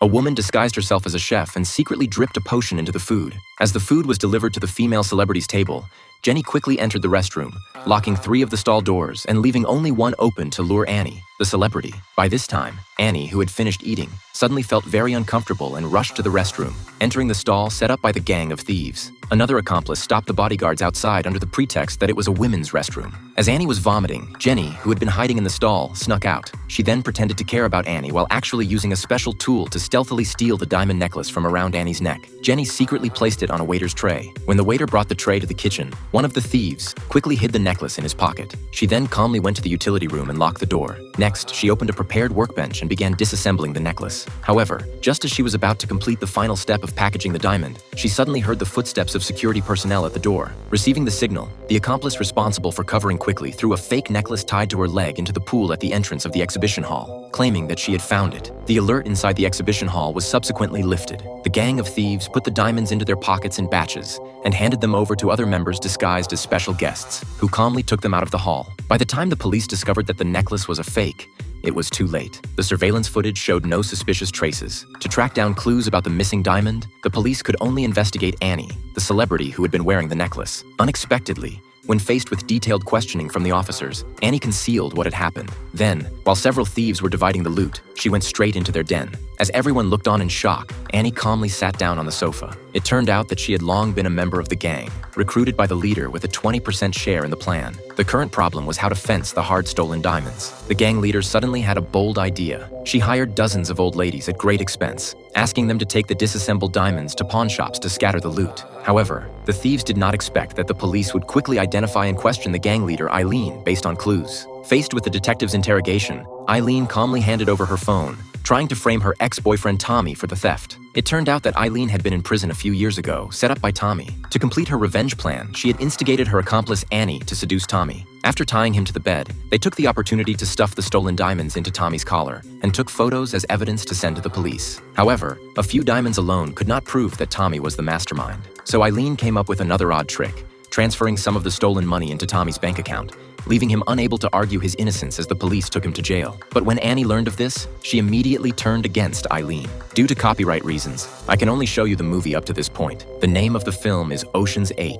A woman disguised herself as a chef and secretly dripped a potion into the food. As the food was delivered to the female celebrity's table, Jenny quickly entered the restroom, locking 3 of the stall doors and leaving only one open to lure Annie, the celebrity. By this time, Annie, who had finished eating, suddenly felt very uncomfortable and rushed to the restroom, entering the stall set up by the gang of thieves. Another accomplice stopped the bodyguards outside under the pretext that it was a women's restroom. As Annie was vomiting, Jenny, who had been hiding in the stall, snuck out. She then pretended to care about Annie while actually using a special tool to stealthily steal the diamond necklace from around Annie's neck. Jenny secretly placed it on a waiter's tray. When the waiter brought the tray to the kitchen, one of the thieves quickly hid the necklace in his pocket. She then calmly went to the utility room and locked the door. Next, she opened a prepared workbench and began disassembling the necklace. However, just as she was about to complete the final step of packaging the diamond, she suddenly heard the footsteps of security personnel at the door. Receiving the signal, the accomplice responsible for covering quickly threw a fake necklace tied to her leg into the pool at the entrance of the exhibition hall, claiming that she had found it. The alert inside the exhibition hall was subsequently lifted. The gang of thieves put the diamonds into their pockets in batches and handed them over to other members disguised as special guests, who calmly took them out of the hall. By the time the police discovered that the necklace was a fake, it was too late. The surveillance footage showed no suspicious traces. To track down clues about the missing diamond, the police could only investigate Annie, the celebrity who had been wearing the necklace. Unexpectedly, when faced with detailed questioning from the officers, Annie concealed what had happened. Then, while several thieves were dividing the loot, she went straight into their den. As everyone looked on in shock, Annie calmly sat down on the sofa. It turned out that she had long been a member of the gang, recruited by the leader with a 20% share in the plan. The current problem was how to fence the hard-stolen diamonds. The gang leader suddenly had a bold idea. She hired dozens of old ladies at great expense, asking them to take the disassembled diamonds to pawn shops to scatter the loot. However, the thieves did not expect that the police would quickly identify and question the gang leader, Eileen, based on clues. Faced with the detective's interrogation, Eileen calmly handed over her phone, trying to frame her ex-boyfriend Tommy for the theft. It turned out that Eileen had been in prison a few years ago, set up by Tommy. To complete her revenge plan, she had instigated her accomplice Annie to seduce Tommy. After tying him to the bed, they took the opportunity to stuff the stolen diamonds into Tommy's collar and took photos as evidence to send to the police. However, a few diamonds alone could not prove that Tommy was the mastermind. So Eileen came up with another odd trick, transferring some of the stolen money into Tommy's bank account, leaving him unable to argue his innocence as the police took him to jail. But when Annie learned of this, she immediately turned against Eileen. Due to copyright reasons, I can only show you the movie up to this point. The name of the film is Ocean's 8.